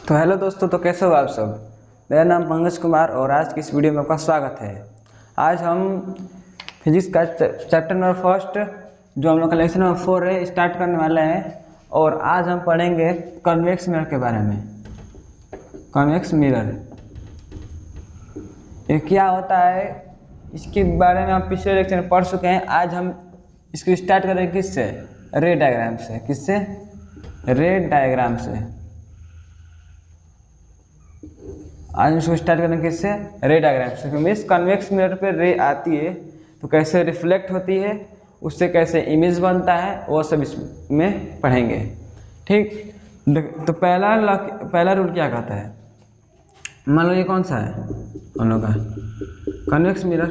तो हेलो दोस्तों, तो कैसे हो आप सब। मेरा नाम पंकज कुमार और आज की इस वीडियो में आपका स्वागत है। आज हम फिजिक्स का चैप्टर नंबर फर्स्ट, जो हम लोग का लेक्चर नंबर 4 है, स्टार्ट करने वाले हैं। और आज हम पढ़ेंगे कन्वेक्स मिरर के बारे में। कन्वेक्स मिरर ये क्या होता है, इसके बारे में हम पिछले लेक्चर में पढ़ चुके हैं। आज हम इसको स्टार्ट करेंगे किससे? रे डायग्राम से। किससे? रे डायग्राम से। आज इसको स्टार्ट करेंगे किससे? रे डायग्राम से। मीन्स कन्वेक्स मिरर पे रे आती है तो कैसे रिफ्लेक्ट होती है, उससे कैसे इमेज बनता है, वो सब इसमें पढ़ेंगे। ठीक, तो पहला रूल क्या कहता है? मान लो ये कौन सा है हम लोग का कन्वेक्स मिरर।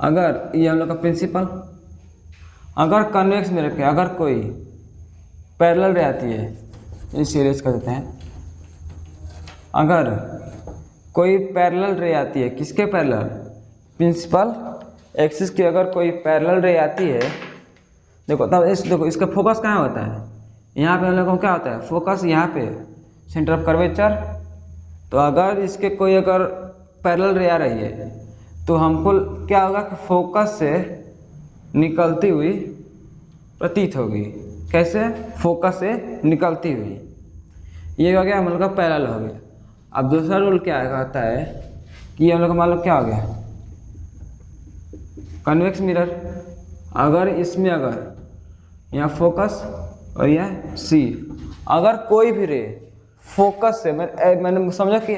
अगर ये हम लोग का प्रिंसिपल, अगर कन्वेक्स मिरर के अगर कोई पैरेलल रे आती है, इस सीरीज कर देते हैं। अगर कोई पैरेलल रे आती है, किसके पैरेलल? प्रिंसिपल एक्सिस की अगर कोई पैरेलल रे आती है, देखो तब देखो इसका फोकस कहाँ होता है? यहाँ पे हम लोगों को क्या होता है? फोकस यहाँ पे, सेंटर ऑफ कर्वेचर। तो अगर इसके कोई अगर पैरेलल रे आ रही है तो हमको क्या होगा कि फोकस से निकलती हुई प्रतीत होगी। कैसे? फोकस से निकलती हुई। ये हो गया हम लोग का पैरेलल हो गया। अब दूसरा रूल क्या कहता है कि हम लोग का मान लो क्या हो गया कन्वेक्स मिरर। अगर इसमें अगर यहाँ फोकस और यह सी, अगर कोई भी रे फोकस से मैंने समझा कि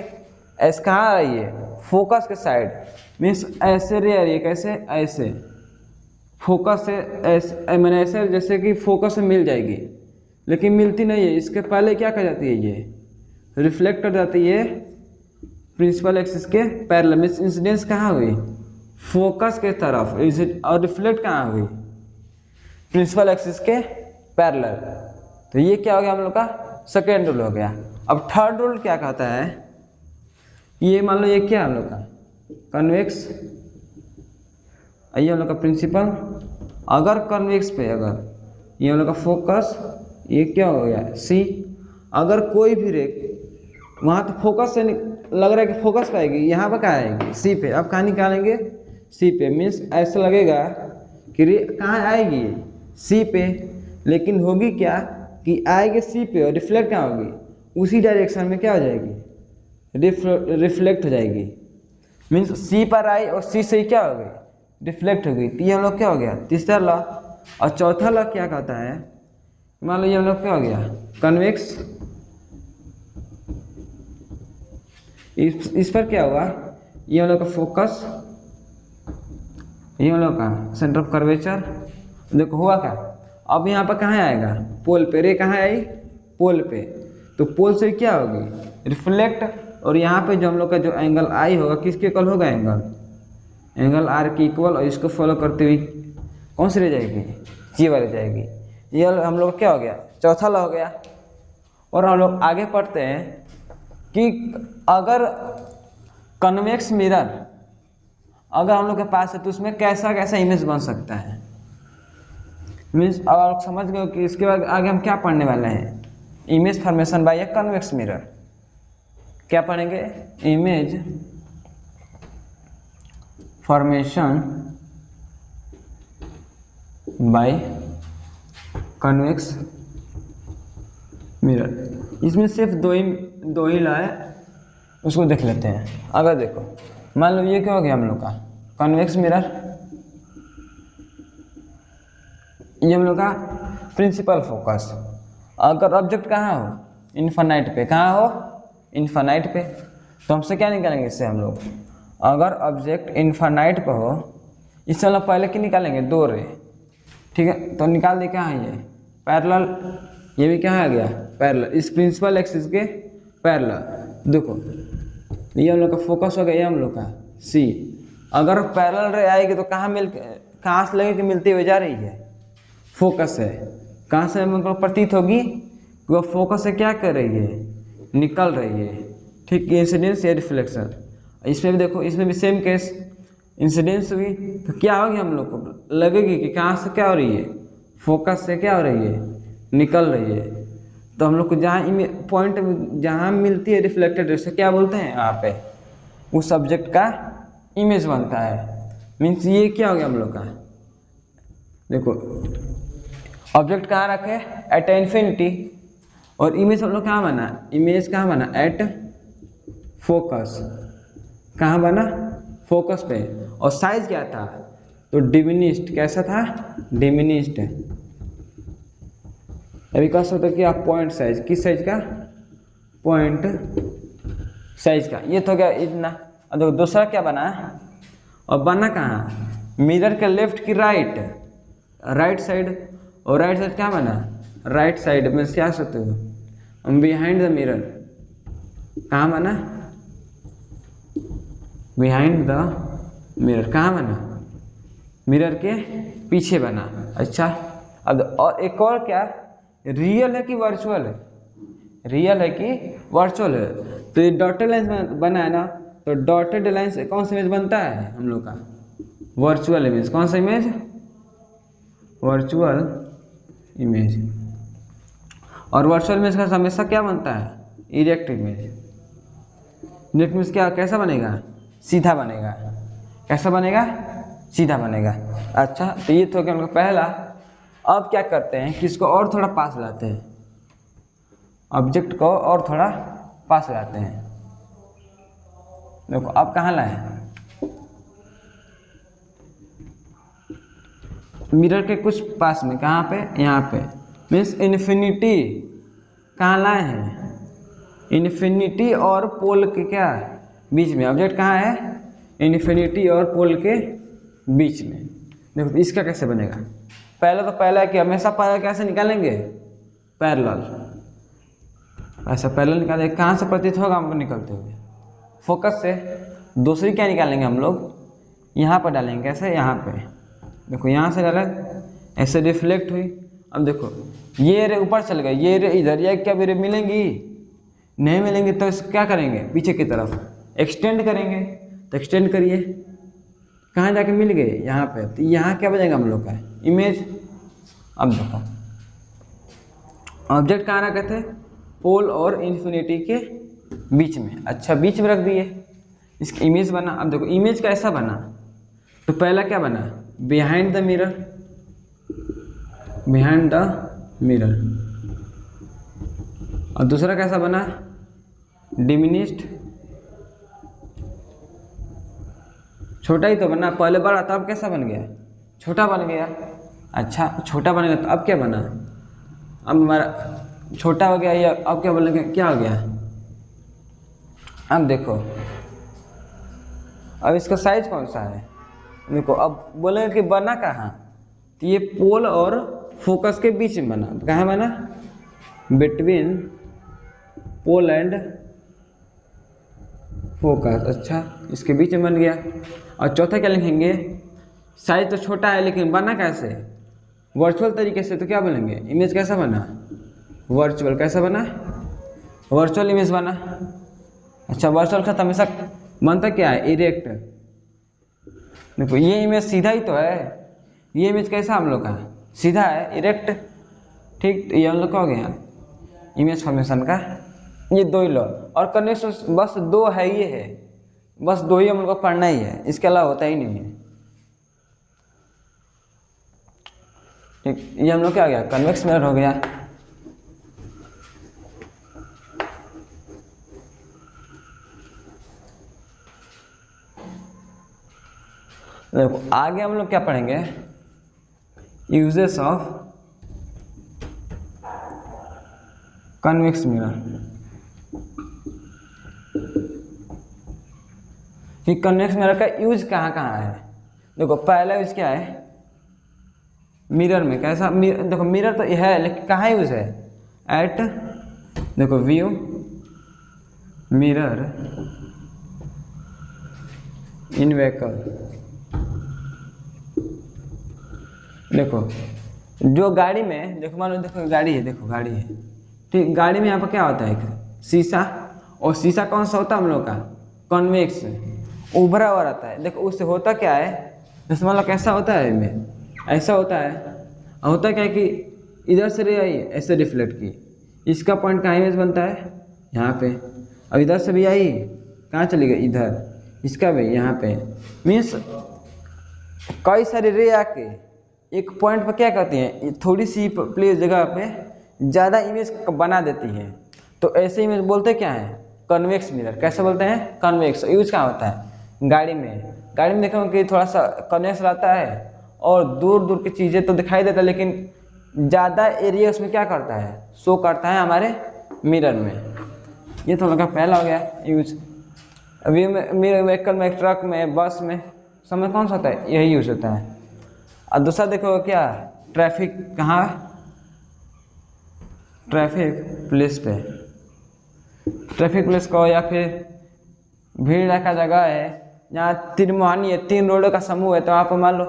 ऐसे कहाँ आ रही है? फोकस के साइड। मीन्स ऐसे रे आ रही है। कैसे? ऐसे फोकस से ऐसे, मैंने ऐसे जैसे कि फोकस से मिल जाएगी, लेकिन मिलती नहीं है। इसके पहले क्या कर जाती है? ये रिफ्लेक्ट कर जाती है प्रिंसिपल एक्सिस के पैरेलल। मींस इंसिडेंस कहाँ हुई? फोकस के तरफ। और रिफ्लेक्ट कहाँ हुई? प्रिंसिपल एक्सिस के पैरेलल। तो ये क्या हो गया हम लोग का सेकेंड रूल हो गया। अब थर्ड रूल क्या कहता है? ये मान लो ये क्या हम लोग का कन्वेक्स, ये हम लोग का प्रिंसिपल। अगर कन्वेक्स पे अगर ये हम लोग का फोकस, ये क्या हो गया सी। अगर कोई भी रे वहाँ तो फोकस से लग रहा है कि फोकस पे आएगी, यहाँ पर क्या आएगी? सी पे। अब कहाँ निकालेंगे? सी पे। मीन्स ऐसा लगेगा कि रे कहाँ आएगी? सी पे। लेकिन होगी क्या कि आएगी सी पे और रिफ्लेक्ट कहाँ होगी? उसी डायरेक्शन में क्या हो जाएगी? रिफ्लेक्ट हो जाएगी। मीन्स सी पर आई और सी से ही क्या हो गई? रिफ्लेक्ट हो गई। तो ये हम लोग क्या हो गया? तीसरा लॉ। और चौथा लॉ क्या कहता है? मान लो ये हम लोग क्या हो गया कन्वेक्स, इस पर क्या हुआ? ये हम लोग का फोकस, ये हम लोग का सेंटर ऑफ कर्वेचर। देखो हुआ क्या? अब यहाँ पर कहाँ आएगा? पोल पे। रे कहाँ आई? पोल पे। तो पोल से क्या होगी? रिफ्लेक्ट। और यहाँ पे जो हम लोग का जो एंगल आई होगा, किसके इक्वल होगा? एंगल आर के इक्वल। और इसको फॉलो करते हुए कौन सी रह जाएगी? जी वाली जाएगी। ये हम लोग क्या हो गया? चौथा लॉ हो गया। और हम लोग आगे पढ़ते हैं कि अगर कन्वेक्स मिरर अगर हम लोग के पास है तो उसमें कैसा कैसा इमेज बन सकता है। मीन्स अब आप समझ गए कि इसके बाद आगे हम क्या पढ़ने वाले हैं? Image formation by a convex mirror. क्या पढ़ेंगे? Image formation by convex mirror. इसमें सिर्फ दो ही लॉ है, उसको देख लेते हैं। अगर देखो मान लो ये क्या हो गया हम लोग का कन्वेक्स मिरर, ये हम लोग का प्रिंसिपल फोकस। अगर ऑब्जेक्ट कहाँ हो? इन्फानाइट पे। कहाँ हो? इन्फानाइट पे। तो हमसे क्या निकालेंगे इससे हम लोग? अगर ऑब्जेक्ट इन्फानाइट पे हो, इससे हम लोग पहले क्या निकालेंगे? दो रे। ठीक है, तो निकाल दे। क्या है ये? पैरेलल। ये भी क्या आ गया? पैरेलल। इस प्रिंसिपल एक्सिस के पैरेलल। देखो ये हम लोग का फोकस हो गया, ये हम लोग का सी। अगर पैरेलल रे आएगी तो कहाँ से लगेगी? मिलती हुई जा रही है फोकस है। कहाँ से हमको प्रतीत होगी? वो फोकस से क्या कर रही है? निकल रही है। ठीक, इंसिडेंस या रिफ्लेक्शन। इसमें भी देखो, इसमें भी सेम केस। इंसिडेंस हुई तो क्या होगी? हम लोग को लगेगी कि कहाँ से क्या हो रही है? फोकस से क्या हो रही है? निकल रही है। तो हम लोग को जहाँ पॉइंट जहाँ मिलती है रिफ्लेक्टेड रे से क्या बोलते हैं यहाँ पे, उस सब्जेक्ट का इमेज बनता है। मीन्स ये क्या हो गया हम लोग का, देखो ऑब्जेक्ट कहाँ रखे, एट इन्फिनिटी, और इमेज हम लोग कहाँ बना, इमेज कहाँ बना, एट फोकस, कहाँ बना, फोकस पे। और साइज क्या था, तो डिमिनिश्ड, कैसा था, डिमिनिश्ड। अभी कह सकते हो कि आप पॉइंट साइज, किस साइज का, पॉइंट साइज का। ये तो गया इतना। अब देखो दूसरा क्या बना, और बना कहाँ, मिरर के लेफ्ट की राइट, राइट साइड। और राइट साइड क्या बना, राइट साइड में क्या सकते हो, बिहाइंड द मिरर, कहाँ बना, बिहाइंड द मिरर, कहाँ बना, मिरर के पीछे बना। अच्छा अब और एक और क्या, रियल है कि वर्चुअल है, रियल है कि वर्चुअल है। तो ये डॉटेड लाइन बना है ना, तो डॉटेड लाइन से कौन सा इमेज बनता है हम लोग का, वर्चुअल इमेज। कौन सा इमेज, वर्चुअल इमेज। और वर्चुअल इमेज का हमेशा क्या बनता है, इरेक्ट इमेज। इरेक्ट इमेज क्या, कैसा बनेगा, सीधा बनेगा, कैसा बनेगा, सीधा बनेगा। अच्छा तो ये तो क्या हम लोग पहला। अब क्या करते हैं कि इसको और थोड़ा पास लाते हैं, ऑब्जेक्ट को और थोड़ा पास लाते हैं। देखो अब कहाँ लाए, मिरर के कुछ पास में, कहाँ पे, यहाँ पे, मीन्स इन्फिनिटी कहाँ लाए हैं, इन्फिनिटी और पोल के क्या बीच में। ऑब्जेक्ट कहाँ है, इन्फिनिटी और पोल के बीच में। देखो इसका कैसे बनेगा, पहले तो पहला है कि हमेशा पैरेलल कैसे निकालेंगे, पैरेलल, ऐसा पैरेलल निकालेंगे, कहाँ से प्रतीत होगा हमको निकलते हुए, फोकस से। दूसरी क्या निकालेंगे हम लोग, यहाँ पर डालेंगे, कैसे, यहाँ पे। देखो यहाँ से डाला, ऐसे रिफ्लेक्ट हुई। अब देखो ये रे ऊपर चल गए, ये रे इधर, ये क्या रे मिलेंगी, नहीं मिलेंगी, तो इस क्या करेंगे, पीछे की तरफ एक्सटेंड करेंगे। तो एक्सटेंड करिए, कहाँ जाके मिल गए, यहाँ पे। तो यहाँ क्या बनेगा हम लोग का इमेज। अब देखो ऑब्जेक्ट कहाँ रखे थे, पोल और इन्फिनिटी के बीच में। अच्छा बीच में रख दिए, इसका इमेज बना। अब देखो इमेज कैसा बना, तो पहला क्या बना, behind the mirror, behind the mirror. और दूसरा कैसा बना, डिमिनिश्ड, छोटा ही तो बना, पहले बड़ा था, अब कैसा बन गया, छोटा बन गया। अच्छा छोटा बन गया, तो अब क्या बना, अब हमारा छोटा हो गया, या अब क्या बोलेंगे, क्या हो गया। अब देखो अब इसका साइज कौन सा है, देखो अब बोलेंगे कि बना कहाँ, तो ये पोल और फोकस के बीच में बना। कहाँ बना, बिटवीन पोल एंड फोकस। अच्छा इसके बीच में बन गया। और चौथा क्या लिखेंगे, साइज तो छोटा है लेकिन बना कैसे, वर्चुअल तरीके से। तो क्या बोलेंगे, इमेज कैसा बना, वर्चुअल, कैसा बना, वर्चुअल इमेज बना। अच्छा वर्चुअल का हमेशा बनता क्या है, इरेक्ट। देखो ये इमेज सीधा ही तो है, ये इमेज कैसा हम लोग का, सीधा है, इरेक्ट। ठीक, तो ये हम लोग का हो गया इमेज फॉर्मेशन का ये दो ही लॉ। और कन्वेक्शन बस दो है, ये है, बस दो ही हम लोग को पढ़ना ही है, इसके अलावा होता ही नहीं है। ठीक, ये हम लोग क्या हो गया, कन्वेक्स मिरर हो गया। देखो आगे हम लोग क्या पढ़ेंगे, यूजेस ऑफ कन्वेक्स मिरर। कि कन्वेक्स मिरर का यूज कहाँ कहाँ है। देखो पहला यूज क्या है, मिरर में। कैसा देखो मिरर तो है लेकिन कहाँ यूज है, एट, देखो व्यू मिरर इन व्हीकल। देखो जो गाड़ी में, देखो मान लो, देखो गाड़ी है, देखो गाड़ी है, ठीक, गाड़ी में यहाँ पर क्या होता है, एक शीशा। और शीशा कौन सा होता है हम लोग का, कॉन्वेक्स, उभरा हुआ रहता है। देखो उससे होता क्या है, जैसे मान लो कैसा होता है, इनमें ऐसा होता है, होता क्या है कि इधर से रे आई ऐसे रिफ्लेक्ट की, इसका पॉइंट कहाँ इमेज बनता है, यहाँ पे। अब इधर से भी आई, कहाँ चली गई, इधर, इसका भी यहाँ पे। मीन्स कई सारी रे आके एक पॉइंट पर क्या करती हैं, थोड़ी सी प्लेस जगह पे ज़्यादा इमेज बना देती है। तो ऐसे इमेज बोलते क्या है, कन्वेक्स मिरर। कैसे बोलते हैं, कन्वेक्स। यूज कहाँ होता है, गाड़ी में देखो कि थोड़ा सा कन्वेक्स रहता है और दूर दूर की चीज़ें तो दिखाई देता है, लेकिन ज़्यादा एरिया उसमें क्या करता है, शो करता है हमारे मिरर में। ये तो लगा पहला हो गया यूज। अभी मेरे व्हीकल में, ट्रक में, बस में, सब में कौन सा होता है, यही यूज होता है। और दूसरा देखो क्या, ट्रैफिक। कहाँ, ट्रैफिक पुलिस पे। ट्रैफिक पुलिस को, या फिर भीड़ का जगह है यहाँ तिरमुहानी है, 3 रोडों का समूह है, तो वहाँ पर मान लो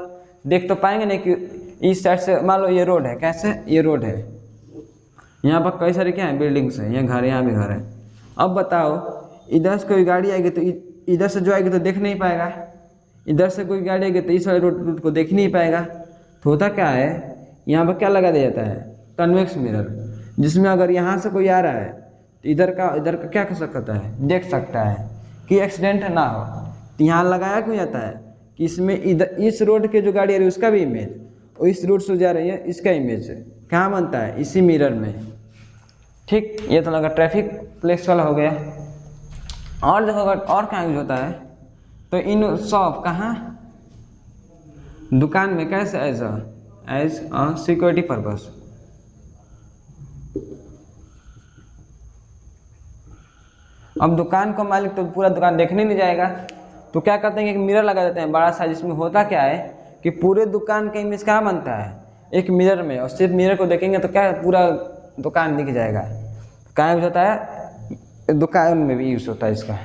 देख तो पाएंगे नहीं कि इस साइड से मान लो ये रोड है, कैसे ये रोड है, यहाँ पर कई सारे क्या है, बिल्डिंग्स है, यहाँ घर है, यहाँ भी घर है। अब बताओ इधर से कोई गाड़ी आएगी तो इधर से जो आएगी तो देख नहीं पाएगा, इधर से कोई गाड़ी आएगी तो इस वाले रोड को देख नहीं पाएगा। तो होता क्या है, यहाँ पर क्या लगा दिया जाता है, कन्वेक्स मिरर, जिसमें अगर यहाँ से कोई आ रहा है तो इधर का क्या कर सकता है, देख सकता है कि एक्सीडेंट ना हो। तो यहाँ लगाया क्यों जाता है कि इसमें इधर इस रोड के जो गाड़ी आ रही है उसका भी इमेज, और इस रोड से जा रही है इसका इमेज कहाँ बनता है, इसी मिरर में। ठीक, ये तो लगा ट्रैफिक पुलिस वाला हो गया। और देखो अगर और कहाँ यूज होता है, तो इन शॉप, कहाँ, दुकान में, कैसे, एज अ सिक्योरिटी पर्पस। अब दुकान का मालिक तो पूरा दुकान देखने नहीं जाएगा, तो क्या करते हैं, एक मिरर लगा देते हैं बड़ा सा, जिसमें होता क्या है कि पूरे दुकान का इमेज कहाँ बनता है, एक मिरर में, और सिर्फ मिरर को देखेंगे तो क्या पूरा दुकान दिख जाएगा। कहाँ यूज होता है, दुकान में भी यूज होता है इसका।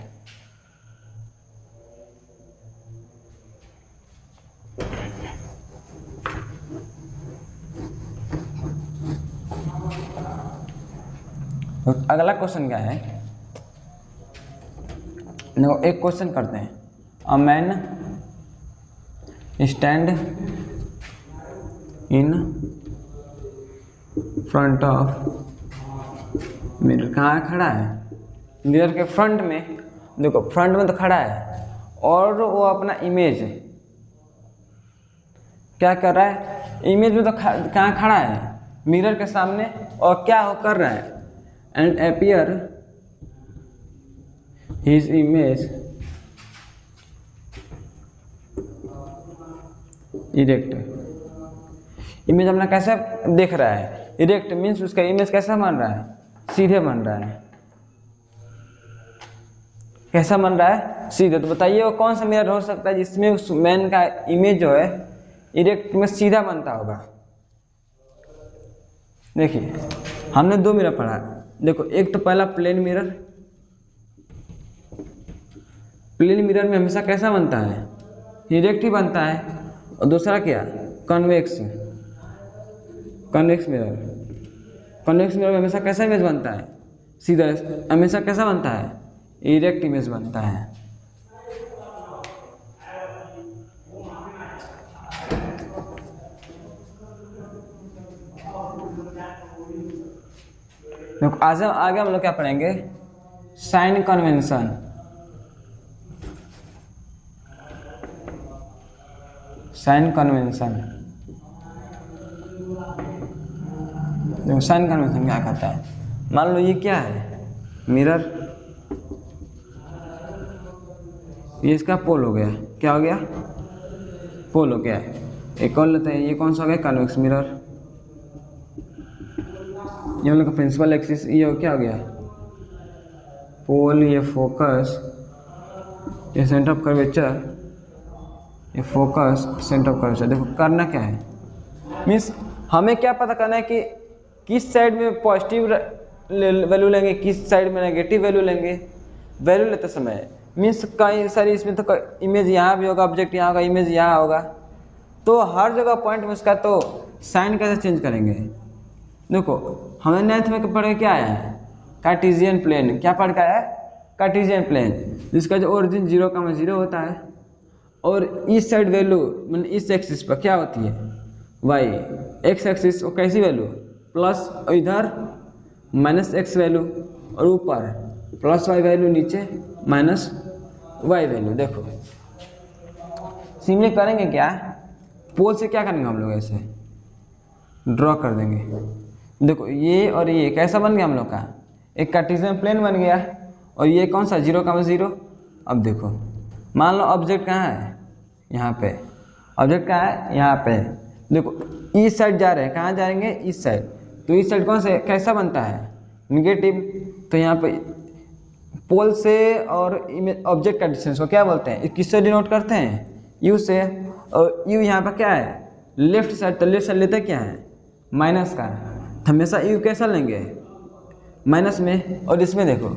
तो अगला क्वेश्चन क्या है, एक क्वेश्चन करते हैं। A man stand in front of mirror. कहाँ खड़ा है, मिरर के फ्रंट में। देखो फ्रंट में तो खड़ा है, और वो अपना इमेज क्या कर रहा है, इमेज में तो कहाँ खड़ा है, मिरर के सामने, और क्या हो कर रहा है, and appear his image erect. Image अपना कैसे देख रहा है, इरेक्ट मीन्स उसका इमेज कैसा बन रहा है, सीधे बन रहा है। कैसा बन रहा है, सीधे। तो बताइए वो कौन सा मिरर हो सकता है जिसमें उस मैन का इमेज जो है इरेक्ट में सीधा बनता होगा। देखिए हमने 2 मिरर पढ़ा। देखो एक तो पहला प्लेन मिरर, प्लेन मिरर में हमेशा कैसा बनता है, इरेक्ट ही बनता है। और दूसरा क्या, convex, convex mirror. Convex mirror में हमेशा कैसा इमेज बनता है, सीधा। हमेशा कैसा बनता है, इरेक्ट इमेज बनता है। देखो आज आगे हम लोग क्या पढ़ेंगे, साइन कन्वेंशन। साइन कन्वेंशन, देखो साइन कन्वेंशन क्या कहता है। मान लो ये क्या है, मिरर, ये इसका पोल हो गया, क्या हो गया, पोल हो गया। एक और लेते हैं, ये कौन सा हो गया, कन्वेक्स मिरर। ये हम लोग का प्रिंसिपल एक्सिस, ये क्या हो गया, पोल, ये फोकस, ये सेंटर ऑफ कर्वेचर, ये फोकस, सेंटर ऑफ कर्वेचर। देखो करना क्या है, मीन्स हमें क्या पता करना है कि किस साइड में पॉजिटिव वैल्यू लेंगे, किस साइड में नेगेटिव वैल्यू लेंगे। वैल्यू लेते समय मीन्स कई सारी, इसमें तो इमेज यहाँ भी होगा, ऑब्जेक्ट यहाँ होगा, इमेज यहाँ होगा, तो हर जगह पॉइंट में उसका तो साइन कैसे चेंज करेंगे। देखो हमें 9th में पढ़ के क्या आया है, कार्टेशियन प्लेन। क्या पढ़ के आया है, कार्टेशियन प्लेन, जिसका जो ओरिजिन 0,0 होता है, और इस साइड वैल्यू मतलब इस एक्सिस पर क्या होती है, वाई, एक्स एक्सिस, और कैसी वैल्यू, प्लस, और इधर माइनस एक्स वैल्यू और ऊपर प्लस वाई वैल्यू, नीचे माइनस वाई वैल्यू। देखो सिंपली करेंगे क्या, पोल से क्या करेंगे हम लोग, ऐसे ड्रॉ कर देंगे। देखो ये और ये कैसा बन गया हम लोग का, एक कार्टेशियन प्लेन बन गया। और ये कौन सा 0,0। अब देखो मान लो ऑब्जेक्ट कहाँ है, यहाँ पे ऑब्जेक्ट कहाँ है, यहाँ पे। देखो इस साइड जा रहे हैं, कहाँ जाएंगे, इस साइड। तो इस साइड कौन से कैसा बनता है, निगेटिव। तो यहाँ पे पोल से और ऑब्जेक्ट का डिस्टेंस को क्या बोलते हैं, किससे डिनोट करते हैं, यू से। और यू यहाँ पर क्या है, लेफ्ट साइड। तो लेफ्ट साइड लेते क्या है, माइनस का। हमेशा यू कैसा लेंगे, माइनस में। और इसमें देखो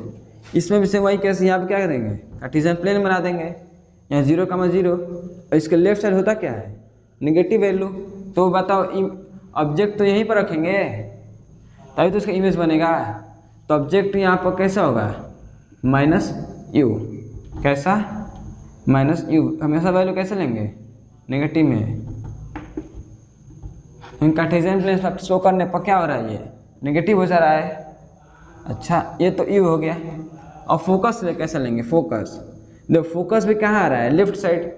इसमें भी सेम वही कैसे, यहाँ पे क्या करेंगे, कार्टेशियन प्लेन बना देंगे। यहाँ 0,0 और इसके लेफ्ट साइड होता क्या है, निगेटिव वैल्यू। तो बताओ ऑब्जेक्ट तो यहीं पर रखेंगे तभी तो इसका इमेज बनेगा। तो ऑब्जेक्ट यहाँ पर कैसा होगा, माइनस यू। कैसा, माइनस यू। हमेशा वैल्यू कैसे लेंगे, नेगेटिव में। कार्टेशियन प्लेन शो करने पर क्या हो रहा है, ये नेगेटिव हो जा रहा है। अच्छा ये तो यू हो गया। और फोकस ले कैसे लेंगे, फोकस। देखो फोकस भी कहाँ आ रहा है, लेफ्ट साइड।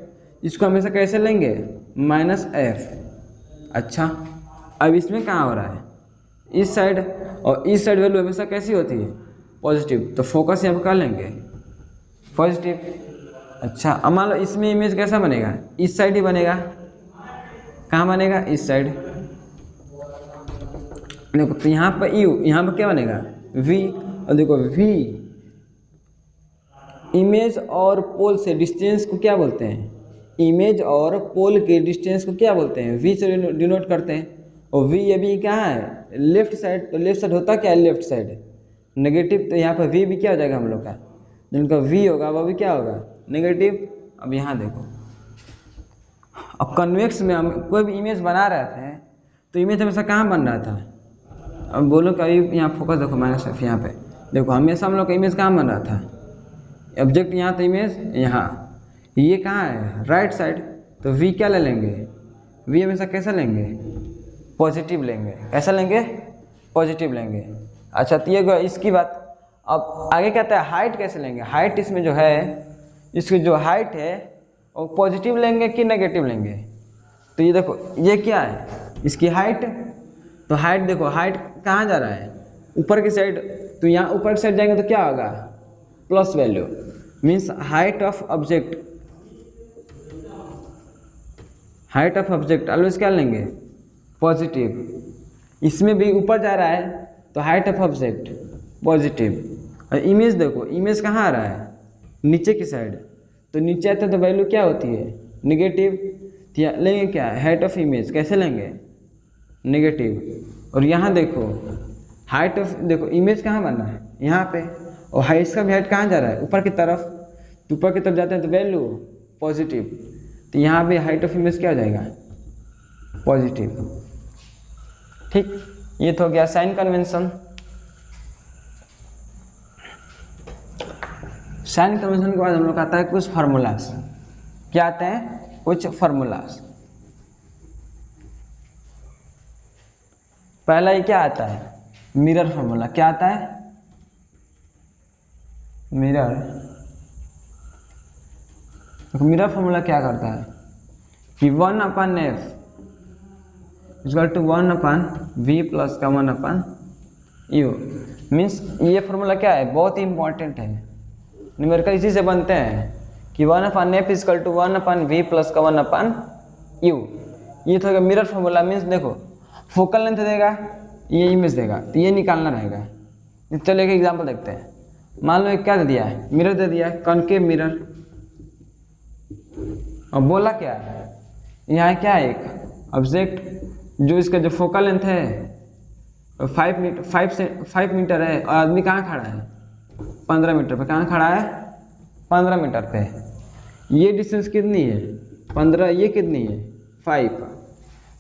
इसको हमेशा कैसे लेंगे, माइनस एफ। अच्छा अब इसमें कहाँ हो रहा है, इस साइड। और इस साइड वैल्यू हमेशा कैसी होती है, पॉजिटिव। तो फोकस यहाँ पर कर लेंगे पॉजिटिव। अच्छा अब मान लो इसमें इमेज कैसा बनेगा, इस साइड ही बनेगा। कहाँ बनेगा, इस साइड। देखो तो यहाँ पर यू, यहाँ पर क्या बनेगा, वी। और देखो वी इमेज और पोल से डिस्टेंस को क्या बोलते हैं, इमेज और पोल के डिस्टेंस को क्या बोलते हैं, वी से डिनोट करते हैं। और वी अभी कहाँ है, लेफ्ट साइड। तो लेफ्ट साइड होता क्या है, लेफ्ट साइड नेगेटिव। तो यहाँ पर वी भी क्या हो जाएगा हम लोग का, जिनका वी होगा वह भी क्या होगा, नेगेटिव। अब यहाँ देखो, अब कन्वेक्स में हम कोई भी इमेज बना रहे थे तो इमेज हमेशा कहाँ बन रहा था, अब बोलो कभी यहाँ फोकस देखो माइनस एफ। यहाँ पे देखो हमेशा हम लोग का इमेज कहाँ बन रहा था, ऑब्जेक्ट यहाँ तो इमेज यहाँ। ये कहाँ है, राइट साइड। तो वी क्या ले लेंगे, वी हमेशा कैसा लेंगे, पॉजिटिव लेंगे। कैसा लेंगे, पॉजिटिव लेंगे। अच्छा तो ये इसकी बात। अब आगे कहता है हाइट कैसे लेंगे, हाइट इसमें जो है, इसकी जो हाइट है वो पॉजिटिव लेंगे कि नेगेटिव लेंगे। तो ये देखो ये क्या है, इसकी हाइट। तो हाइट देखो, हाइट कहाँ जा रहा है, ऊपर की साइड। तो यहाँ ऊपर की साइड जाएंगे तो क्या होगा, plus value. Means height of object, height of object always क्या लेंगे, पॉजिटिव। इसमें भी ऊपर जा रहा है तो हाइट ऑफ ऑब्जेक्ट पॉजिटिव। और इमेज देखो, इमेज कहाँ आ रहा है, नीचे की साइड। तो नीचे आते तो वैल्यू क्या होती है, निगेटिव। लेंगे क्या, हाइट ऑफ इमेज कैसे लेंगे, नेगेटिव। और यहाँ देखो हाइट ऑफ, देखो इमेज कहाँ बना है, यहाँ पे। और हाइट, इसका भी हाइट कहाँ जा रहा है, ऊपर की तरफ। तो ऊपर की तरफ जाते हैं तो वैल्यू पॉजिटिव। तो यहाँ भी हाइट ऑफ इमेज क्या हो जाएगा, पॉजिटिव। ठीक, ये तो हो गया साइन कन्वेंशन। साइन कन्वेंशन के बाद हम लोग आता है कुछ फार्मूलास। क्या आते हैं, कुछ फार्मूलास। पहला ये क्या आता है, मिरर फार्मूला। क्या आता है, मिरर। तो मिरर फार्मूला क्या करता है कि 1/f equal to 1/v plus का 1/u। मीन्स ये फार्मूला क्या है, बहुत ही इंपॉर्टेंट है। न्यूमेरिकल इसी से बनते हैं कि 1/f equal to 1/v plus का 1/u। ये तो मिरर फार्मूला। मीन्स देखो फोकल लेंथ देगा, ये इमेज देगा, तो ये निकालना रहेगा। चलो एक एग्जांपल देखते हैं। मान लो एक क्या दे दिया है, मिरर दे दिया है, कॉनकेव मिरर। और बोला क्या है, यहाँ क्या है, एक ऑब्जेक्ट जो इसका जो फोकल लेंथ है 5 मीटर है। और आदमी कहाँ खड़ा है, 15 मीटर पे। कहाँ खड़ा है, 15 मीटर पे। ये डिस्टेंस कितनी है, 15। ये कितनी है, 5।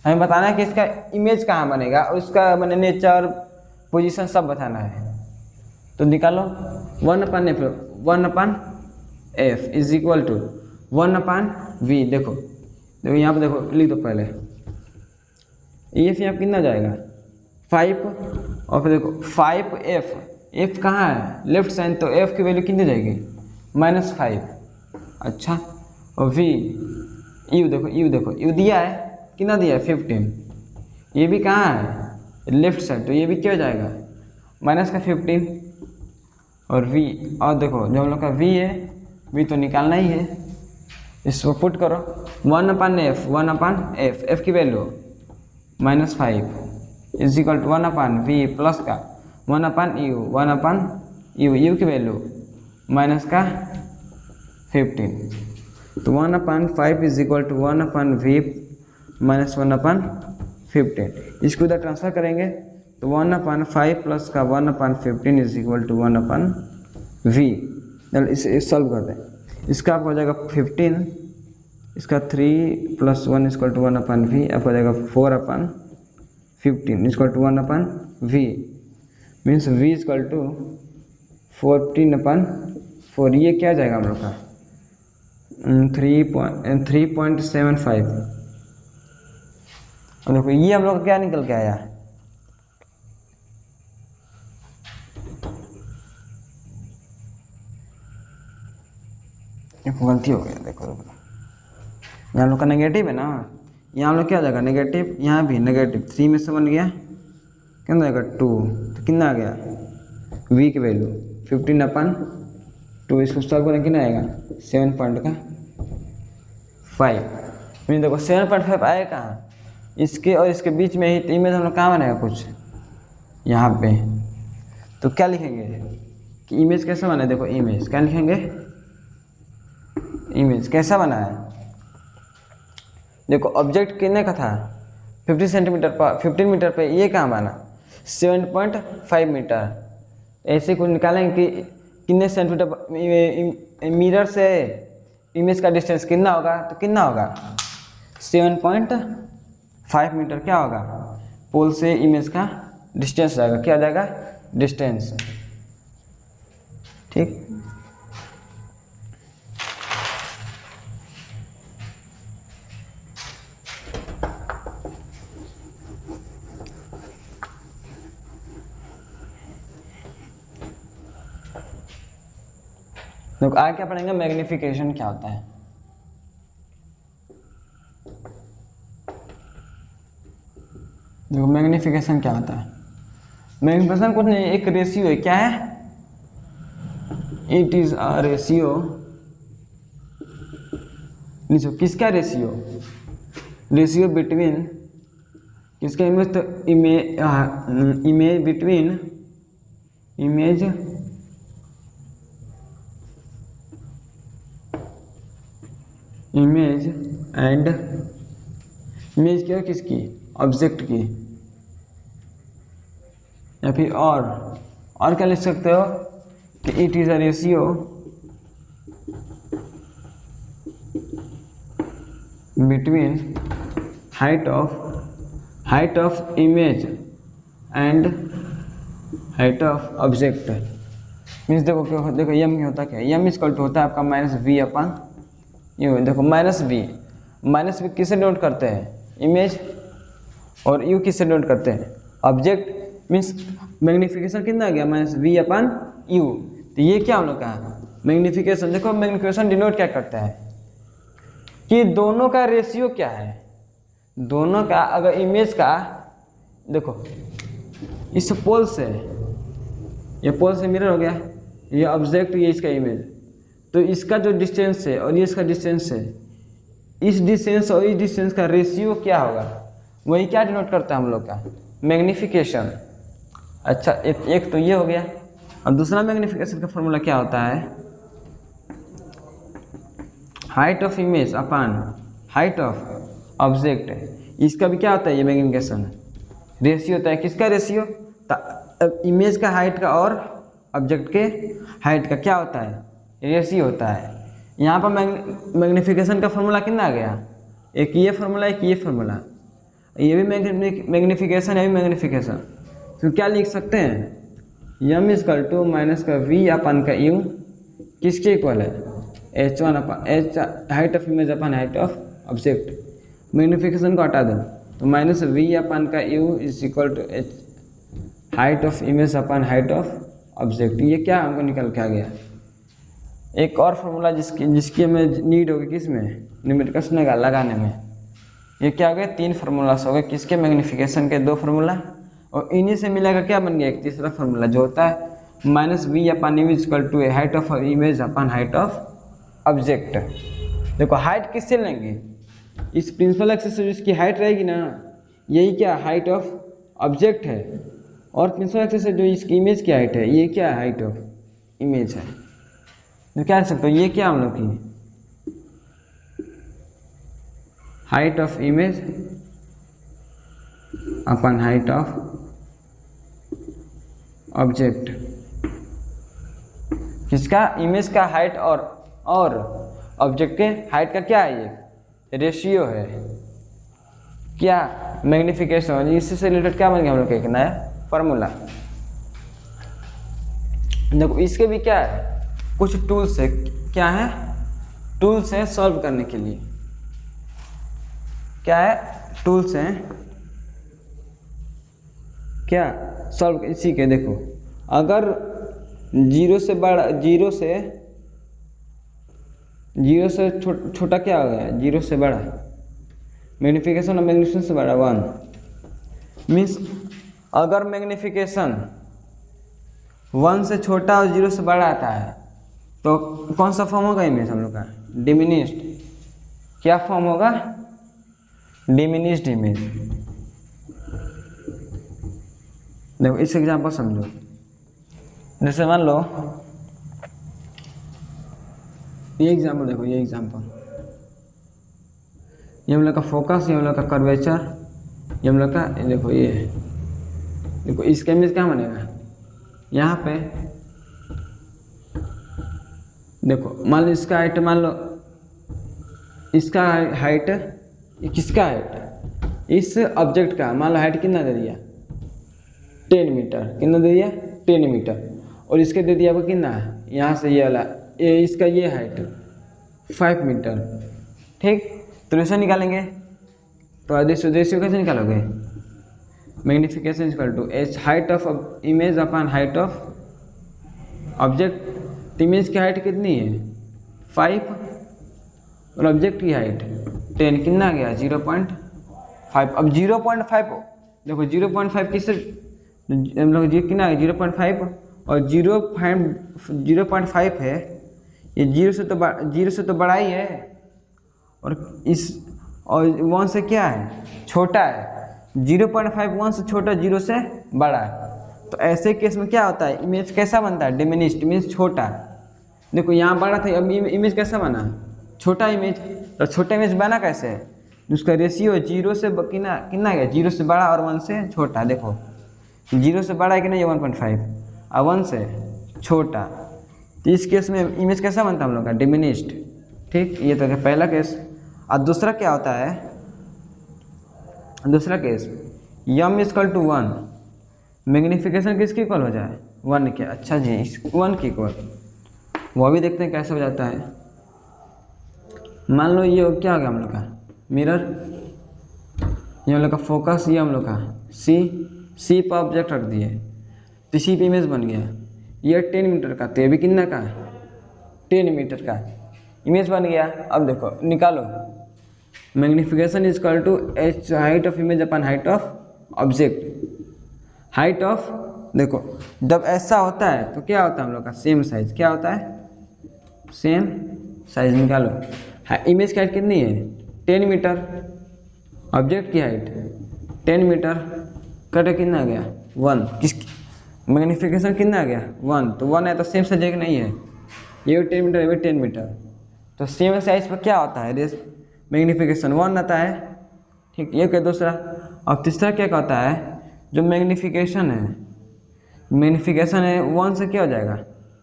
हमें बताना है कि इसका इमेज कहाँ बनेगा और उसका मैंने नेचर, पोजीशन सब बताना है। तो निकालो 1/f is equal to 1/v। देखो देखो यहाँ पे देखो, लिख दो पहले। EF यहाँ कितना जाएगा, 5 और फिर देखो 5f, f कहाँ है लेफ्ट साइड, तो f की वैल्यू कितनी जाएगी -5। अच्छा और v u देखो u दिया है, कितना दिया है 15, ये भी कहाँ है लेफ्ट साइड, तो ये भी क्या हो जाएगा -15। और v, और देखो जो हम लोग का v है, v तो निकालना ही है, इसको पुट करो 1/f, f की value -5 is equal to 1/v plus का 1/u, u की वैल्यू माइनस का 15, तो 1/5 is equal to 1/v minus 1/15। इसको इधर ट्रांसफर करेंगे तो 1/5 प्लस का 1/15 इज इक्वल टू 1/v। इसे सॉल्व कर दें, इसका आपको हो जाएगा 15, इसका 3 + 1 इक्वल टू 1/v, आपको हो जाएगा 4/15 equal to 1/v, means v equal to 14/4। ये क्या जाएगा हम लोग का 3.75। और देखो ये हम लोग का क्या निकल के आया, गलती हो गया, देखो यहाँ लोग का नेगेटिव है ना, यहाँ लोग क्या हो जाएगा नेगेटिव, यहाँ भी नेगेटिव, 3 में से बन गया कितना जाएगा 2, तो कितना आ गया v की वैल्यू 15/2। इसको सॉल्व करने कितना आएगा 7.5। मीन देखो 7.5 आए कहाँ, इसके और इसके बीच में ही, तो इमेज हम लोग कहाँ बनेगा कुछ यहाँ पे, तो क्या लिखेंगे कि इमेज कैसे बना है, देखो इमेज क्या लिखेंगे, इमेज कैसा बना है, देखो ऑब्जेक्ट कितने का था 15 सेंटीमीटर पर 15 मीटर पे, ये कहाँ बना 7.5 मीटर। ऐसे कुछ निकालेंगे कि कितने सेंटीमीटर मिरर से इमेज का डिस्टेंस कितना होगा, तो कितना होगा 7.5 मीटर क्या होगा, पोल से इमेज का डिस्टेंस जाएगा, क्या जाएगा डिस्टेंस, ठीक। तो आगे क्या पढ़ेंगे, मैग्निफिकेशन क्या होता है। देखो मैग्निफिकेशन क्या होता है, मैग्निफिकेशन कुछ नहीं, एक रेशियो है, क्या है, इट इज अ रेशियो, किसका रेशियो, रेशियो बिटवीन किसका इमेज, तो image between image and image क्या किसकी, ऑब्जेक्ट की, या फिर और क्या लिख सकते हो कि it is a ratio between height of image and height of object. Means देखो क्या, देखो यम क्या होता है, यम इक्वल टू होता है आपका -v/u। देखो -v किससे डिनोट करते हैं, इमेज, और u किससे डिनोट करते हैं, ऑब्जेक्ट। मीन्स मैग्निफिकेशन कितना आ गया -v/u, तो ये क्या हम लोग का मैग्निफिकेशन। देखो मैग्निफिकेशन डिनोट क्या करता है कि दोनों का रेशियो क्या है, दोनों का, अगर इमेज का देखो इस पोल से, ये पोल से मिरर हो गया, ये ऑब्जेक्ट, ये इसका इमेज, तो इसका जो डिस्टेंस है और ये इसका डिस्टेंस है, इस डिस्टेंस और इस डिस्टेंस का रेशियो क्या होगा, वही क्या डिनोट करता है हम लोग का मैग्निफिकेशन। अच्छा एक तो ये हो गया, और दूसरा मैग्निफिकेशन का फॉर्मूला क्या होता है, height of image upon height of object. इसका भी क्या होता है, ये मैग्निफिकेशन रेशियो होता है, किसका रेशियो, इमेज का हाइट का और ऑब्जेक्ट के हाइट का क्या होता है, रेशियो होता है। यहाँ पर मैग्निफिकेशन का फॉर्मूला कितना आ गया, एक ये फॉर्मूला, एक ये फॉर्मूला, ये भी मैग्निफिकेशन, ये भी मैग्निफिकेशन। तो क्या लिख सकते हैं, यम इक्वल टू माइनस का v अपन का u किसके इक्वल है, h1 upon h height of image upon height of object. Magnification को हटा दो तो -v अपन का u is equal to h height of image upon height of object. ये क्या हमको निकल के आ गया। एक और फॉर्मूला जिसकी हमें नीड होगी किसमें, न्यूमेरिकल्स में लगाने में। ये क्या हो गया, 3 फार्मूलास हो गए किसके, मैग्नीफिकेशन के 2 फार्मूला, और इन्हीं से मिलाकर क्या बन गया एक तीसरा फार्मूला जो होता है -v upon image equal to height of image upon height of object. देखो हाइट किससे लेंगे, इस प्रिंसिपल एक्सिस से जिसकी हाइट रहेगी ना, यही क्या हाइट ऑफ ऑब्जेक्ट है, और प्रिंसिपल एक्सिस से जो इसकी इमेज की हाइट है ये क्या हाइट ऑफ इमेज है। तो क्या लिख सकते हो, ये क्या हम लोग की height of image upon height of object. किसका, इमेज का हाइट और ऑब्जेक्ट के हाइट का क्या है, ये रेशियो है, क्या मैग्नीफिकेशन। इससे से रिलेटेड क्या बन गया हम लोग का एक नया फार्मूला। देखो इसके भी क्या है, कुछ टूल्स है, क्या है टूल्स है सॉल्व करने के लिए, क्या है टूल्स हैं क्या सॉल्व इसी के। देखो अगर जीरो से छोटा क्या हो गया, जीरो से बड़ा, मैग्नीफिकेशन और मैग्नीफिकेशन से बड़ा 1 मीन्स अगर मैग्नीफिकेशन 1 से छोटा और 0 से बड़ा आता है तो कौन सा फॉर्म होगा इमेज हम लोग का, डिमिनिश्ड। क्या फॉर्म होगा, डिमिनिश्ड इमेज। देखो इस एग्जांपल समझो, जैसे मान लो ये एग्जांपल, देखो ये एग्जांपल, ये हम लोग का फोकस, ये हम लोग का कर्वेचर, ये हम लोग का देखो ये, देखो इसका इमेज क्या बनेगा यहाँ पे। देखो मान लो इसका हाइट, मान लो इसका हाइट, किसका हाइट, इस ऑब्जेक्ट का मान लो हाइट कितना दे दिया 10 मीटर, कितना दे दिया 10 मीटर, और इसके दे दिया आपको कितना, यहाँ से ये वाला इसका ये हाइट 5 मीटर, ठीक। तो रेशो निकालेंगे, तो रेशियो कैसे निकालोगे, magnification equal to H height of image upon height of object. Image की हाइट कितनी है 5 और ऑब्जेक्ट की हाइट 10, कितना आ गया 0.5। अब 0.5 देखो 0.5 किससे हम लोग कितना है 0.5, और 0.5 है ये 0 से तो बड़ा ही है, और 1 से क्या है छोटा है। 0.5 1 से छोटा, 0 से बड़ा। तो ऐसे केस में क्या होता है, इमेज कैसा बनता है, डिमिनिश्ड इमेज, छोटा। देखो यहाँ बड़ा था, अब इमेज कैसा बना, छोटा इमेज। तो छोटा इमेज बना कैसे, उसका रेशियो 0 से कितना गया, 0 से बड़ा और 1 से छोटा। देखो 0 से बड़ा है कि नहीं 1.5, और 1 से छोटा। तो इस केस में इमेज कैसा बनता है हम लोग का, डिमिनिश्ड, ठीक। ये तो पहला केस। और दूसरा क्या होता है, दूसरा case m equal to 1, magnification किसकी इक्वल हो जाए 1 के। अच्छा जी 1 की इक्वल, वो भी देखते हैं कैसे हो जाता है। मान लो ये क्या हो गया हम लोग का मिरर, ये हम लोग का फोकस, ये हम लोग का सी पर ऑब्जेक्ट रख दिए, तो सी पे इमेज बन गया। ये 10 मीटर का, तो ये भी कितना का 10 मीटर का इमेज बन गया। अब देखो निकालो, magnification is equal to H height of image upon height of object. Height of, देखो जब ऐसा होता है तो क्या होता है हम लोग का सेम साइज, क्या होता है सेम साइज। निकालो इमेज की हाइट कितनी है 10 मीटर, ऑब्जेक्ट की हाइट 10 मीटर, कटे कितना आ गया 1, किस मैग्नीफिकेशन कितना आ गया 1, तो 1 है तो सेम साइज एक नहीं है, ये भी 10 मीटर, ये भी 10 मीटर। तो सेम साइज पर क्या होता है मैग्नीफिकेशन 1 आता है, ठीक। ये क्या दूसरा। और तीसरा क्या होता है, जो मैग्नीफिकेशन है 1 से क्या हो जाएगा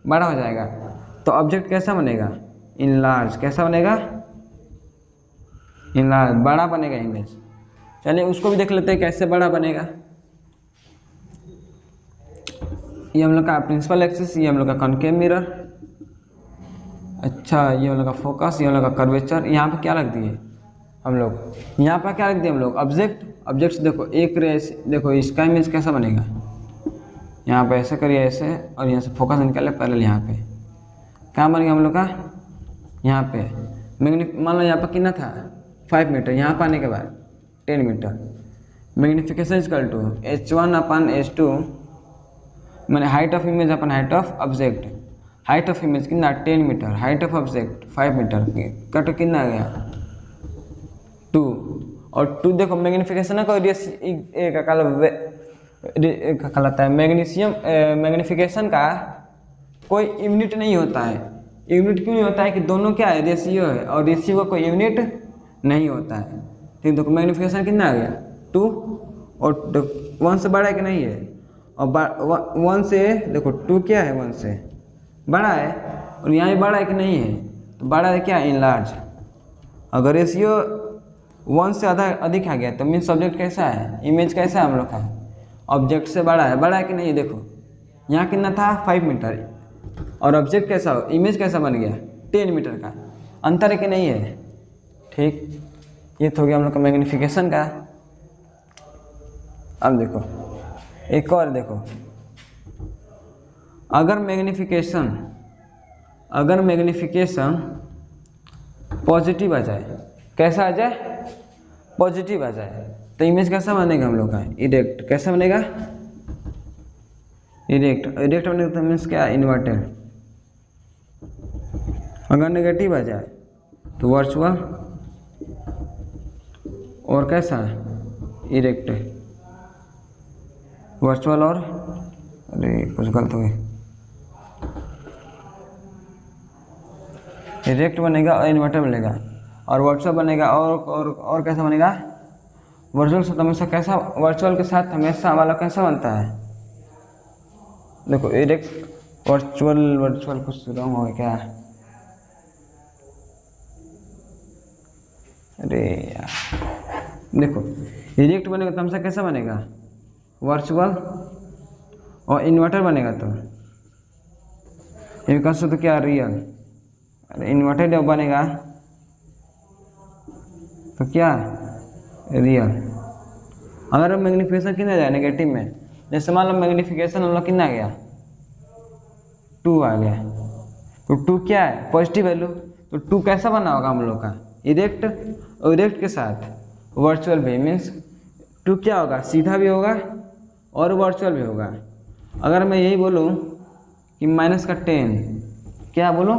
बड़ा हो जाएगा, तो ऑब्जेक्ट कैसा बनेगा इनलार्ज, कैसा बनेगा इनलार्ज, बड़ा बनेगा इमेज। चलिए उसको भी देख लेते हैं कैसे बड़ा बनेगा। ये हम लोग का प्रिंसिपल एक्सिस, ये हम लोग का कॉनकेव मिरर, अच्छा ये हम लोग का फोकस, ये हम लोग का कर्वेचर। यहाँ पे क्या रख दिए हम लोग, यहाँ पर क्या रख दिए हम लोग ऑब्जेक्ट। देखो एक रेस, देखो इसका इमेज कैसा बनेगा यहाँ पे ऐसे करिए ऐसे, और यहाँ से फोकस निकाले पैरेलल यहाँ पे, कहाँ बन गया हम लोग का, यहाँ पे मान लो यहाँ पर कितना था 5 मीटर, यहाँ पर आने के बाद 10 metre. Magnification equal to H1/H2 मैंने height of image upon height of object. Height of image कितना 10 metre, height of object 5 metre, cut कितना आ गया 2। और 2 देखो मैग्नीफिकेशन है कोई कहलाता है मैग्नीफिकेशन का कोई यूनिट नहीं होता है। यूनिट क्यों नहीं होता है कि दोनों क्या है रेशियो है, और रेशियो का कोई यूनिट नहीं होता है। ठीक, देखो मैग्नीफिकेशन कितना आ गया 2, और 1 से बड़ा है कि नहीं है, और 1 से देखो 2 क्या है 1 से बड़ा है, और यहाँ भी बड़ा है कि नहीं है, तो बड़ा है क्या इनलार्ज। अगर रेशियो 1 से अधिक आ गया तो मीन सब्जेक्ट कैसा है, इमेज कैसा है हम लोग का, ऑब्जेक्ट से बड़ा है कि नहीं है। देखो यहाँ कितना था 5 मीटर, और ऑब्जेक्ट कैसा हो, इमेज कैसा बन गया 10 मीटर का, अंतर है कि नहीं है। ठीक, ये तो हो गया हम लोग का मैग्नीफिकेशन का। अब देखो एक और देखो, अगर मैग्नीफिकेशन पॉजिटिव आ जाए, कैसा आ जाए पॉजिटिव आ जाए, तो इमेज कैसा बनेगा हम लोग का इरेक्ट। कैसा बनेगा इरेक्ट बनेगा, तो मीन्स क्या इन्वर्टेड। अगर नेगेटिव आ जाए तो वर्चुअल, और कैसा इरेक्ट वर्चुअल, और अरे कुछ गलत हो गई, इरेक्ट बनेगा और इन्वर्टर बनेगा, और वर्चुअल बनेगा, और कैसा बनेगा वर्चुअल से हमेशा कैसा, वर्चुअल के साथ हमेशा वाला कैसा बनता है। देखो इरेक्ट वर्चुअल कुछ रॉन्ग हो गया क्या, अरे यार देखो इरेक्ट बनेगा तो हमेशा कैसा बनेगा वर्चुअल, और इन्वर्टर बनेगा तो इनका तो क्या रियल, अरे इन्वर्टेड बनेगा तो क्या रियल। अगर मैग्नीफिकेशन कितना जाए नेगेटिव में, जैसे मान लो मैग्नीफिकेशन हम लोग कितना आ गया 2 आ गया, तो 2 क्या है पॉजिटिव वैल्यू, तो 2 कैसा बना होगा हम लोग का इरेक्ट, और इरेक्ट के साथ वर्चुअल भी, मीन्स 2 क्या होगा सीधा भी होगा और वर्चुअल भी होगा। अगर मैं यही बोलूँ कि -10, क्या बोलूँ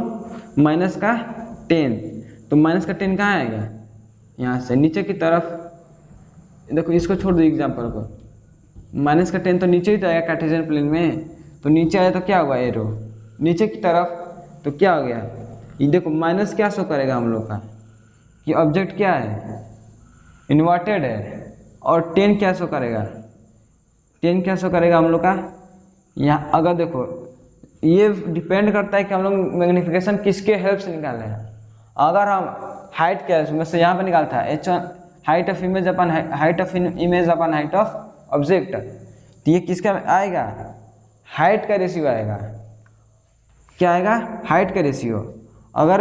-10, तो -10 कहाँ आएगा, यहाँ से नीचे की तरफ। देखो इसको छोड़ दो एग्जाम्पल को, -10 तो नीचे ही तो आएगा कार्टेशियन प्लेन में, तो नीचे आया तो क्या होगा एरो नीचे की तरफ, तो क्या हो गया ये देखो माइनस क्या शो करेगा हम लोग का कि ऑब्जेक्ट क्या है इन्वर्टेड है, और 10 क्या शो करेगा 10 क्या शो करेगा हम लोग का यहाँ। अगर देखो ये डिपेंड करता है कि हम लोग मैग्नीफिकेशन किसके हेल्प से निकाले हैं। अगर हम हाइट क्या है से यहाँ पर निकालता है H1 height of image upon height of object, तो ये किसका आएगा हाइट का रेशियो आएगा। क्या आएगा हाइट का रेशियो। अगर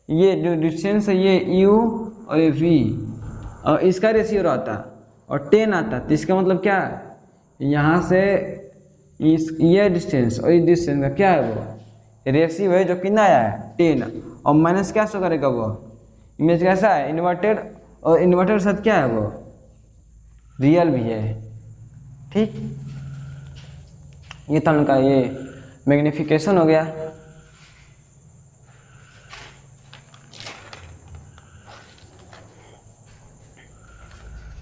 ये जो डिस्टेंस है ये u और ये v और इसका रेशियो रहता और 10 आता, तो इसका मतलब क्या यहाँ से ये डिस्टेंस और इस डिस्टेंस का क्या है वो रेशियो है जो कितना आया है 10, और माइनस क्या शो करेगा वो इमेज कैसा है इन्वर्टेड, और इन्वर्टेड के साथ क्या है वो रियल भी है। ठीक, ये था उनका ये मैग्नीफिकेशन हो गया।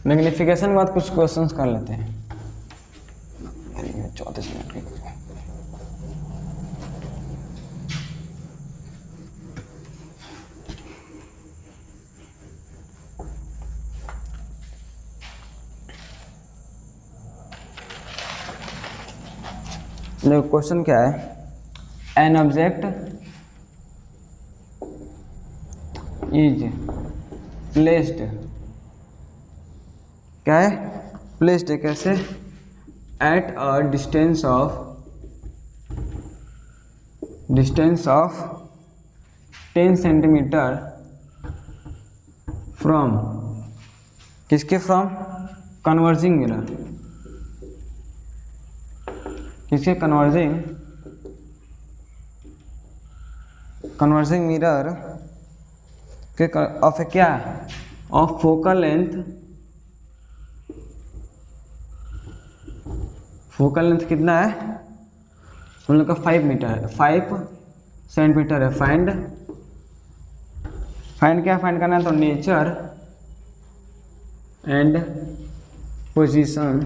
मैग्नीफिकेशन के बाद कुछ क्वेश्चंस कर लेते हैं। 34 मिनट के देखो क्वेश्चन क्या है, एन ऑब्जेक्ट इज प्लेस्ड, क्या है प्लेस्ड है कैसे at a distance of 10 centimetre from किसके फ्रॉम कन्वर्जिंग मिरर, किसके कन्वर्जिंग मिरर के ऑफ क्या ऑफ फोकल लेंथ कितना है हम लोग का 5 मीटर है, 5 सेंटीमीटर है। फाइंड क्या फाइंड करना है तो nature and position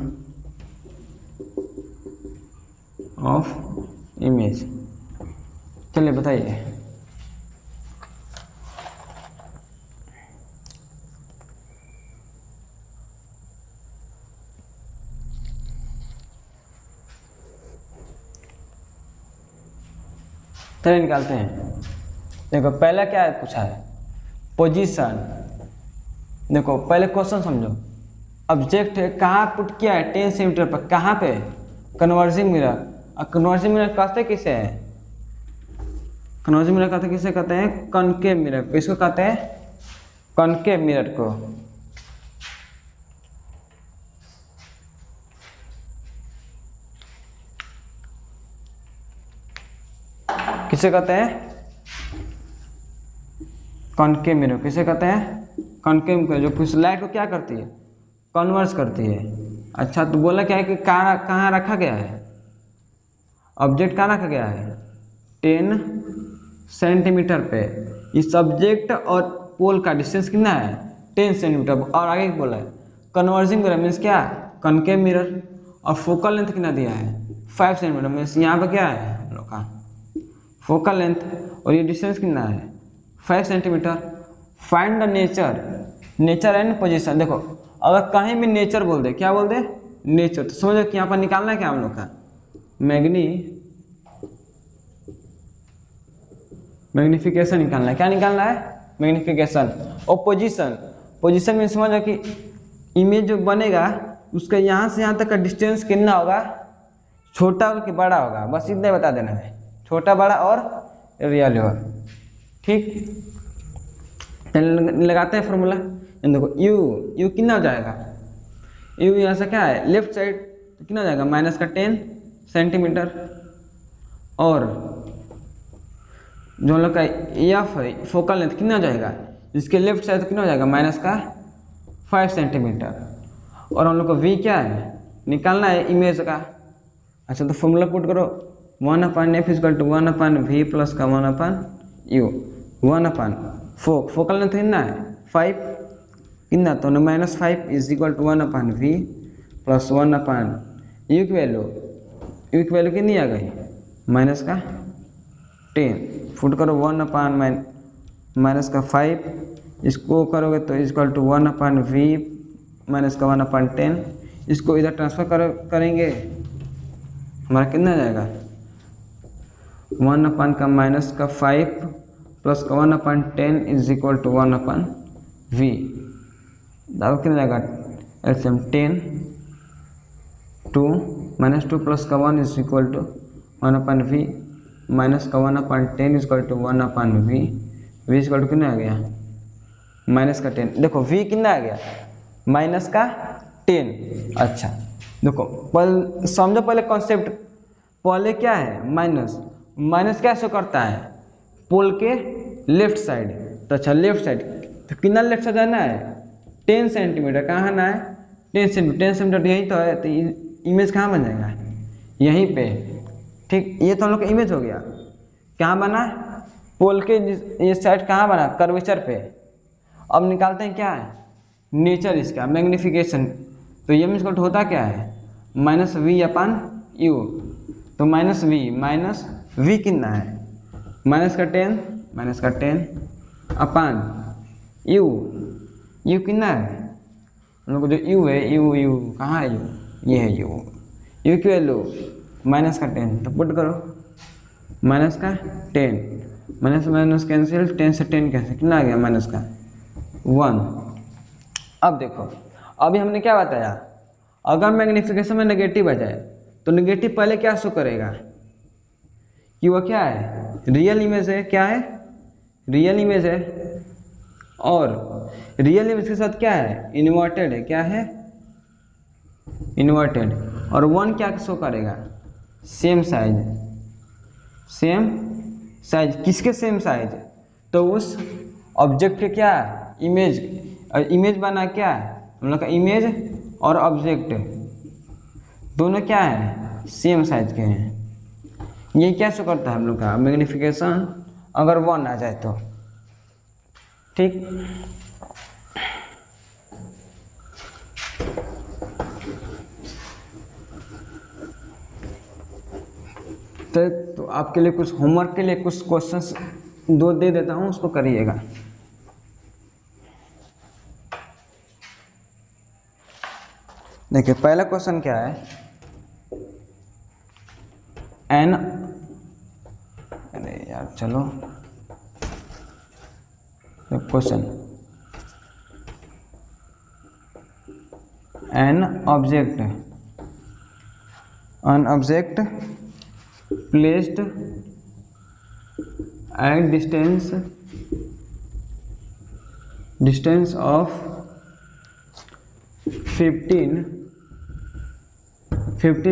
of image. चलिए बताइए। चलिए निकालते हैं। देखो पहला क्या पूछा है पोजीशन। देखो पहले क्वेश्चन समझो। ऑब्जेक्ट है कहाँ पुट किया है 10 सेंटीमीटर पर, कहाँ पे कन्वर्जिंग मिरर। और कन्वर्जिंग मिरर कहते किसे है कन्वर्जिंग मिरर कहते किसे कहते हैं कॉनकेव मिरर। इसको कहते हैं कॉनकेव मिरर को। किसे कहते हैं कॉनकेव मिरर। किसे कहते हैं कॉनकेव मिरर, जो कुछ लाइट को क्या करती है कन्वर्स करती है। अच्छा तो बोला क्या है कि कहाँ रखा गया है ऑब्जेक्ट, कहाँ रखा गया है 10 सेंटीमीटर पे। इस ऑब्जेक्ट और पोल का डिस्टेंस कितना है 10 सेंटीमीटर। और आगे बोला है कन्वर्जिंग मिरर मीन्स क्या कॉनकेव मिरर। और फोकल लेंथ कितना दिया है 5 सेंटीमीटर मीन्स यहाँ पर क्या है हम लोग का फोकल लेंथ। और ये डिस्टेंस कितना है 5 centimetre. Find the nature and position. देखो अगर कहीं भी नेचर बोल दे, क्या बोल दे नेचर, तो समझो कि यहाँ पर निकालना है क्या हम लोग का मैग्निफिकेशन निकालना है। क्या निकालना है मैग्निफिकेशन। और पोजीशन में समझो कि इमेज जो बनेगा उसका यहाँ से यहाँ तक का डिस्टेंस कितना होगा, छोटा होगा कि बड़ा होगा, बस इतना बता देना है, छोटा बड़ा और रियल होगा। ठीक, लगाते हैं फॉर्मूला। देखो यू कितना हो जाएगा, यू यहाँ से क्या है लेफ्ट साइड तो कितना हो जाएगा माइनस का 10 सेंटीमीटर। और जो हम लोग का एफ है फोकल लेंथ कितना हो जाएगा, इसके लेफ्ट साइड तो कितना हो जाएगा माइनस का 5 सेंटीमीटर। और हम लोग को वी क्या है निकालना है इमेज का। अच्छा तो फॉर्मूला पुट करो 1/f equal to 1/v plus का 1/u 1/। फोकल लेंथ कितना है 5 कितना, तो -5 is equal to 1/v plus 1/u की वैल्यू कितनी आ गई माइनस का 10। फुट करो 1/ माइनस का 5, इसको करोगे तो इक्वल टू 1/v माइनस का 1/10। इसको इधर ट्रांसफर करेंगे हमारा कितना आ जाएगा 1/ का माइनस का 5 प्लस का 1/10 इज इक्वल टू 1/v। दाव कितना जाएगा एलसीएम 10 2 -2 प्लस का 1 is equal to 1/v minus का 1/10 is equal to 1/v। v is equal to कितना आ गया माइनस का 10। देखो v कितना आ गया माइनस का 10। अच्छा देखो समझो पहले कॉन्सेप्ट। पहले क्या है माइनस क्या शो करता है पोल के लेफ्ट साइड। तो अच्छा लेफ्ट साइड तो कितना लेफ्ट साइड जाना है 10 सेंटीमीटर। कहाँ आना है 10 सेंटीमीटर यही तो है। तो इमेज कहाँ बन जाएगा यहीं पे। ठीक, ये तो हम लोग का इमेज हो गया। कहाँ बना पोल के ये साइड कहाँ बना कर्वेचर पे। अब निकालते हैं क्या है नेचर इसका मैग्निफिकेशन। तो ये मीन्स होता क्या है -v/u। तो -v कितना है माइनस का 10 अपान u कितना है हम लोग को जो u है u कहाँ है ये है u की वैल्यू माइनस का 10। तो पुट करो माइनस का 10 माइनस कैंसिल 10 से 10 कैंसिल कितना आ गया माइनस का 1। अब देखो अभी हमने क्या बताया अगर मैग्निफिकेशन में नेगेटिव आ जाए तो नेगेटिव पहले क्या शो करेगा कि वो क्या है रियल इमेज है। क्या है रियल इमेज है। और रियल इमेज के साथ क्या है इन्वर्टेड है। क्या है इन्वर्टेड। और 1 क्या शो करेगा सेम साइज, सेम साइज किसके सेम साइज? तो उस ऑब्जेक्ट के क्या है, इमेज, इमेज बना क्या है हम लोग का, इमेज और ऑब्जेक्ट दोनों क्या है, सेम साइज के हैं। ये क्या शो करता है हम लोग का, मैग्निफिकेशन अगर 1 आ जाए तो, ठीक। तो आपके लिए कुछ होमवर्क के लिए कुछ क्वेश्चंस 2 दे देता हूँ, उसको करिएगा। देखिए पहला क्वेश्चन क्या है, एन, अरे यार चलो, question, an object placed at distance of 50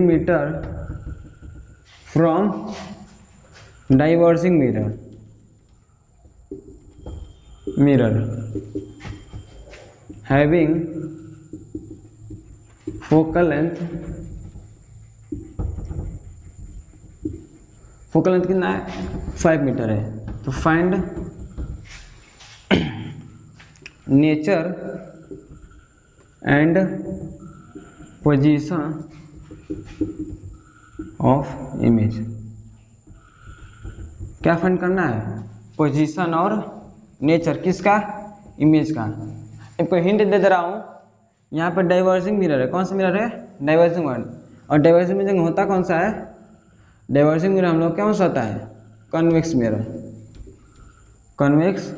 meter from diverging mirror having focal length कितना है, 5 मीटर है। तो find nature and position of image. क्या फाइंड करना है, पोजीशन और नेचर किसका, इमेज का। इनको हिंट दे रहा हूँ, यहाँ पर डाइवर्जिंग मिरर है, कौन सा मिरर है, डाइवर्जिंग वन। और डाइवर्जिंग मिरर होता कौन सा है, डाइवर्जिंग मिरर हम लोग क्या होता है, कन्वेक्स मिरर, कन्वेक्स।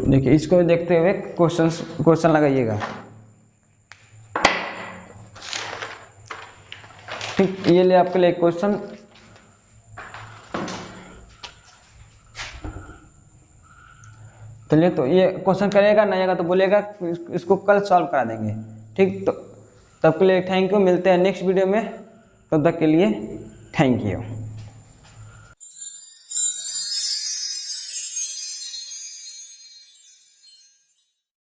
देखिए इसको देखते हुए क्वेश्चन लगाइएगा, ठीक। ये ले आपके लिए क्वेश्चन, चलिए तो ये क्वेश्चन करेगा, नहीं आएगा तो बोलेगा, इसको कल सॉल्व करा देंगे, ठीक। तो तब के लिए थैंक यू, मिलते हैं नेक्स्ट वीडियो में, तब तक के लिए थैंक यू।